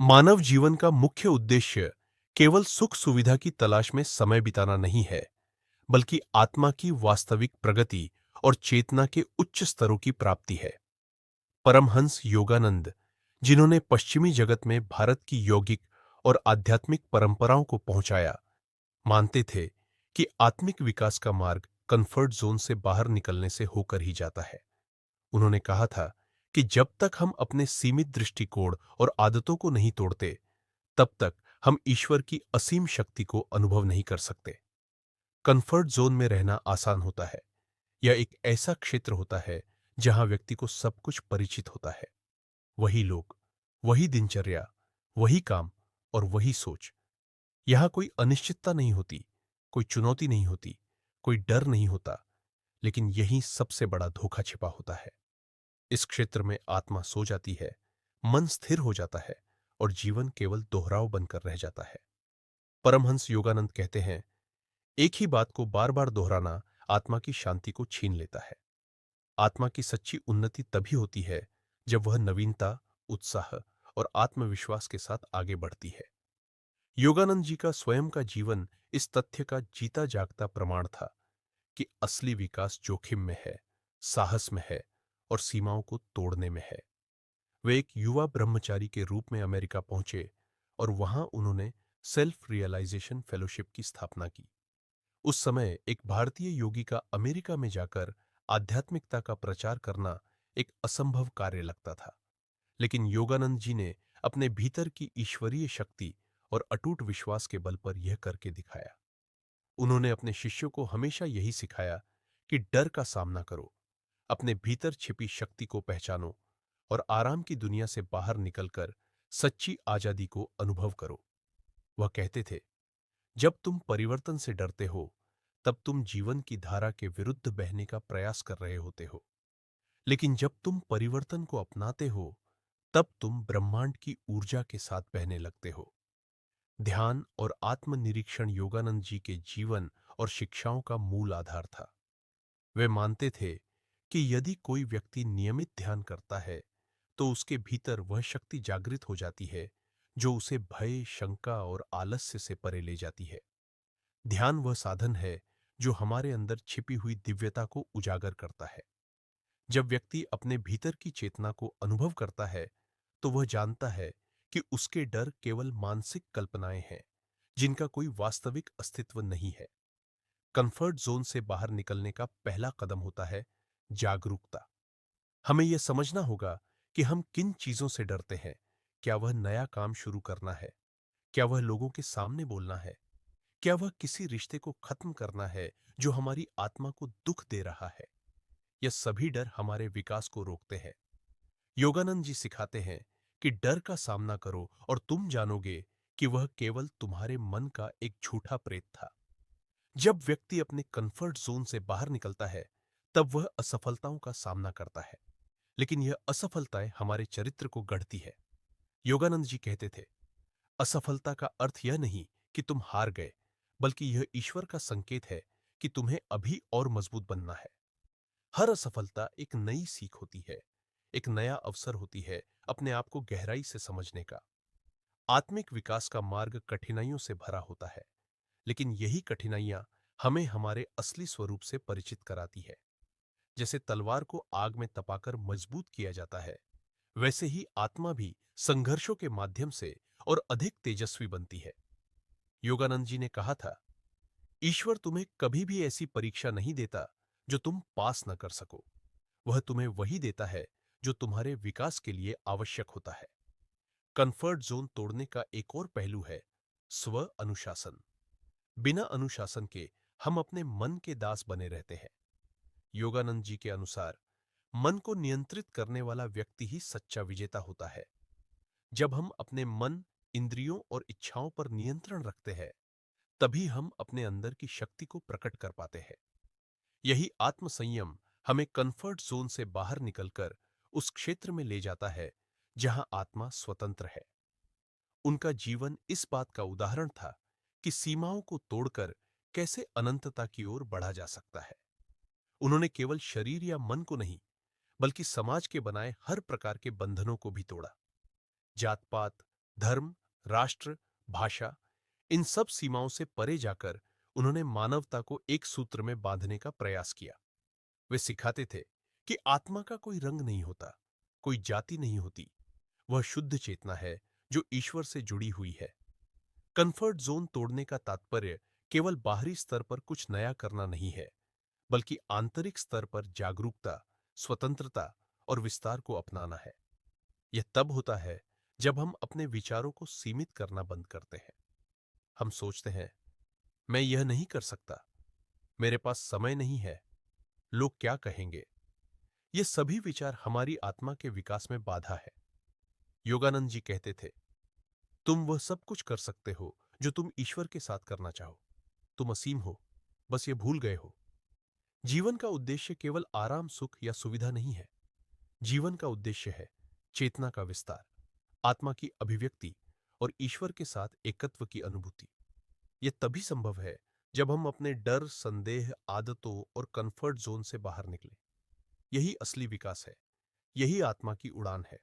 मानव जीवन का मुख्य उद्देश्य केवल सुख सुविधा की तलाश में समय बिताना नहीं है, बल्कि आत्मा की वास्तविक प्रगति और चेतना के उच्च स्तरों की प्राप्ति है। परमहंस योगानंद, जिन्होंने पश्चिमी जगत में भारत की यौगिक और आध्यात्मिक परंपराओं को पहुंचाया, मानते थे कि आत्मिक विकास का मार्ग कंफर्ट जोन से बाहर निकलने से होकर ही जाता है। उन्होंने कहा था कि जब तक हम अपने सीमित दृष्टिकोण और आदतों को नहीं तोड़ते, तब तक हम ईश्वर की असीम शक्ति को अनुभव नहीं कर सकते। कंफर्ट जोन में रहना आसान होता है। यह एक ऐसा क्षेत्र होता है जहां व्यक्ति को सब कुछ परिचित होता है। वही लोग, वही दिनचर्या, वही काम और वही सोच। यहां कोई अनिश्चितता नहीं होती, कोई चुनौती नहीं होती, कोई डर नहीं होता। लेकिन यही सबसे बड़ा धोखा छिपा होता है। इस क्षेत्र में आत्मा सो जाती है, मन स्थिर हो जाता है और जीवन केवल दोहराव बनकर रह जाता है। परमहंस योगानंद कहते हैं, एक ही बात को बार बार दोहराना आत्मा की शांति को छीन लेता है। आत्मा की सच्ची उन्नति तभी होती है जब वह नवीनता, उत्साह और आत्मविश्वास के साथ आगे बढ़ती है। योगानंद जी का स्वयं का जीवन इस तथ्य का जीता जागता प्रमाण था कि असली विकास जोखिम में है, साहस में है और सीमाओं को तोड़ने में है। वे एक युवा ब्रह्मचारी के रूप में अमेरिका पहुंचे और वहां उन्होंने सेल्फ रियलाइजेशन फेलोशिप की स्थापना की। उस समय एक भारतीय योगी का अमेरिका में जाकर आध्यात्मिकता का प्रचार करना एक असंभव कार्य लगता था। लेकिन योगानंद जी ने अपने भीतर की ईश्वरीय शक्ति और अटूट विश्वास के बल पर यह करके दिखाया। उन्होंने अपने शिष्यों को हमेशा यही सिखाया कि डर का सामना करो, अपने भीतर छिपी शक्ति को पहचानो और आराम की दुनिया से बाहर निकलकर सच्ची आजादी को अनुभव करो। वह कहते थे, जब तुम परिवर्तन से डरते हो, तब तुम जीवन की धारा के विरुद्ध बहने का प्रयास कर रहे होते हो। लेकिन जब तुम परिवर्तन को अपनाते हो, तब तुम ब्रह्मांड की ऊर्जा के साथ बहने लगते हो। ध्यान और आत्मनिरीक्षण योगानंद जी के जीवन और शिक्षाओं का मूल आधार था। वे मानते थे कि यदि कोई व्यक्ति नियमित ध्यान करता है, तो उसके भीतर वह शक्ति जागृत हो जाती है जो उसे भय, शंका और आलस्य से परे ले जाती है। ध्यान वह साधन है जो हमारे अंदर छिपी हुई दिव्यता को उजागर करता है। जब व्यक्ति अपने भीतर की चेतना को अनुभव करता है, तो वह जानता है कि उसके डर केवल मानसिक कल्पनाएं हैं, जिनका कोई वास्तविक अस्तित्व नहीं है। कंफर्ट जोन से बाहर निकलने का पहला कदम होता है जागरूकता। हमें यह समझना होगा कि हम किन चीजों से डरते हैं। क्या वह नया काम शुरू करना है? क्या वह लोगों के सामने बोलना है? क्या वह किसी रिश्ते को खत्म करना है जो हमारी आत्मा को दुख दे रहा है? यह सभी डर हमारे विकास को रोकते हैं। योगानंद जी सिखाते हैं कि डर का सामना करो और तुम जानोगे कि वह केवल तुम्हारे मन का एक झूठा प्रेत था। जब व्यक्ति अपने कंफर्ट जोन से बाहर निकलता है, तब वह असफलताओं का सामना करता है। लेकिन यह असफलताएं हमारे चरित्र को गढ़ती है। योगानंद जी कहते थे, असफलता का अर्थ यह नहीं कि तुम हार गए, बल्कि यह ईश्वर का संकेत है कि तुम्हें अभी और मजबूत बनना है। हर असफलता एक नई सीख होती है, एक नया अवसर होती है अपने आप को गहराई से समझने का। आत्मिक विकास का मार्ग कठिनाइयों से भरा होता है, लेकिन यही कठिनाइयां हमें हमारे असली स्वरूप से परिचित कराती है। जैसे तलवार को आग में तपाकर मजबूत किया जाता है, वैसे ही आत्मा भी संघर्षों के माध्यम से और अधिक तेजस्वी बनती है। योगानंद जी ने कहा था, ईश्वर तुम्हें कभी भी ऐसी परीक्षा नहीं देता जो तुम पास न कर सको। वह तुम्हें वही देता है जो तुम्हारे विकास के लिए आवश्यक होता है। कंफर्ट जोन तोड़ने का एक और पहलू है स्व अनुशासन। बिना अनुशासन के हम अपने मन के दास बने रहते हैं। योगानंद जी के अनुसार मन को नियंत्रित करने वाला व्यक्ति ही सच्चा विजेता होता है। जब हम अपने मन, इंद्रियों और इच्छाओं पर नियंत्रण रखते हैं, तभी हम अपने अंदर की शक्ति को प्रकट कर पाते हैं। यही आत्मसंयम हमें कंफर्ट जोन से बाहर निकलकर उस क्षेत्र में ले जाता है जहां आत्मा स्वतंत्र है। उनका जीवन इस बात का उदाहरण था कि सीमाओं को तोड़कर कैसे अनंतता की ओर बढ़ा जा सकता है। उन्होंने केवल शरीर या मन को नहीं, बल्कि समाज के बनाए हर प्रकार के बंधनों को भी तोड़ा। जात-पात, धर्म, राष्ट्र, भाषा, इन सब सीमाओं से परे जाकर उन्होंने मानवता को एक सूत्र में बांधने का प्रयास किया। वे सिखाते थे कि आत्मा का कोई रंग नहीं होता, कोई जाति नहीं होती। वह शुद्ध चेतना है जो ईश्वर से जुड़ी हुई है। कंफर्ट जोन तोड़ने का तात्पर्य केवल बाहरी स्तर पर कुछ नया करना नहीं है, बल्कि आंतरिक स्तर पर जागरूकता, स्वतंत्रता और विस्तार को अपनाना है। यह तब होता है जब हम अपने विचारों को सीमित करना बंद करते हैं। हम सोचते हैं, मैं यह नहीं कर सकता, मेरे पास समय नहीं है, लोग क्या कहेंगे। ये सभी विचार हमारी आत्मा के विकास में बाधा है। योगानंद जी कहते थे, तुम वह सब कुछ कर सकते हो जो तुम ईश्वर के साथ करना चाहो। तुम असीम हो, बस ये भूल गए हो। जीवन का उद्देश्य केवल आराम, सुख या सुविधा नहीं है। जीवन का उद्देश्य है चेतना का विस्तार, आत्मा की अभिव्यक्ति और ईश्वर के साथ एकत्व की अनुभूति। यह तभी संभव है जब हम अपने डर, संदेह, आदतों और कंफर्ट जोन से बाहर निकलें। यही असली विकास है, यही आत्मा की उड़ान है।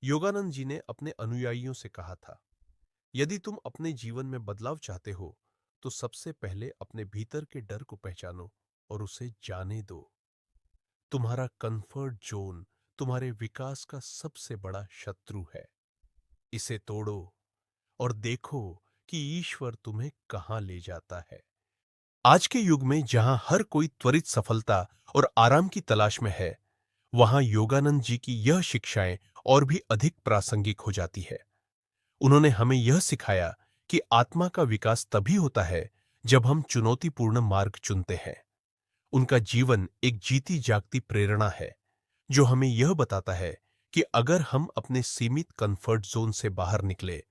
योगानंद जी ने अपने अनुयायियों से कहा था, यदि तुम अपने जीवन में बदलाव चाहते हो तो सबसे पहले अपने भीतर के डर को पहचानो और उसे जाने दो। तुम्हारा कंफर्ट जोन तुम्हारे विकास का सबसे बड़ा शत्रु है। इसे तोड़ो और देखो कि ईश्वर तुम्हें कहां ले जाता है। आज के युग में जहां हर कोई त्वरित सफलता और आराम की तलाश में है, वहां योगानंद जी की यह शिक्षाएं और भी अधिक प्रासंगिक हो जाती है। उन्होंने हमें यह सिखाया कि आत्मा का विकास तभी होता है जब हम चुनौतीपूर्ण मार्ग चुनते हैं। उनका जीवन एक जीती जागती प्रेरणा है जो हमें यह बताता है कि अगर हम अपने सीमित कंफर्ट जोन से बाहर निकले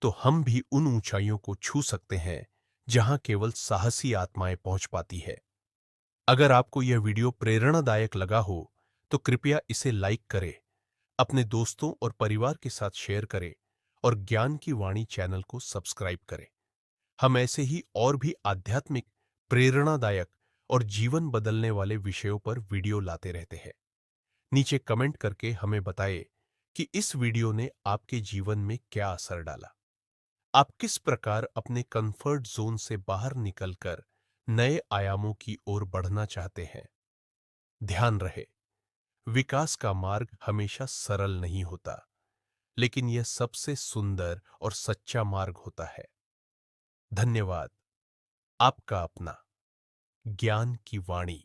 तो हम भी उन ऊंचाइयों को छू सकते हैं जहां केवल साहसी आत्माएं पहुंच पाती है। अगर आपको यह वीडियो प्रेरणादायक लगा हो तो कृपया इसे लाइक करें, अपने दोस्तों और परिवार के साथ शेयर करें और ज्ञान की वाणी चैनल को सब्सक्राइब करें। हम ऐसे ही और भी आध्यात्मिक, प्रेरणादायक और जीवन बदलने वाले विषयों पर वीडियो लाते रहते हैं। नीचे कमेंट करके हमें बताएं कि इस वीडियो ने आपके जीवन में क्या असर डाला। आप किस प्रकार अपने कंफर्ट जोन से बाहर निकलकर नए आयामों की ओर बढ़ना चाहते हैं। ध्यान रहे, विकास का मार्ग हमेशा सरल नहीं होता, लेकिन यह सबसे सुंदर और सच्चा मार्ग होता है। धन्यवाद। आपका अपना ज्ञान की वाणी।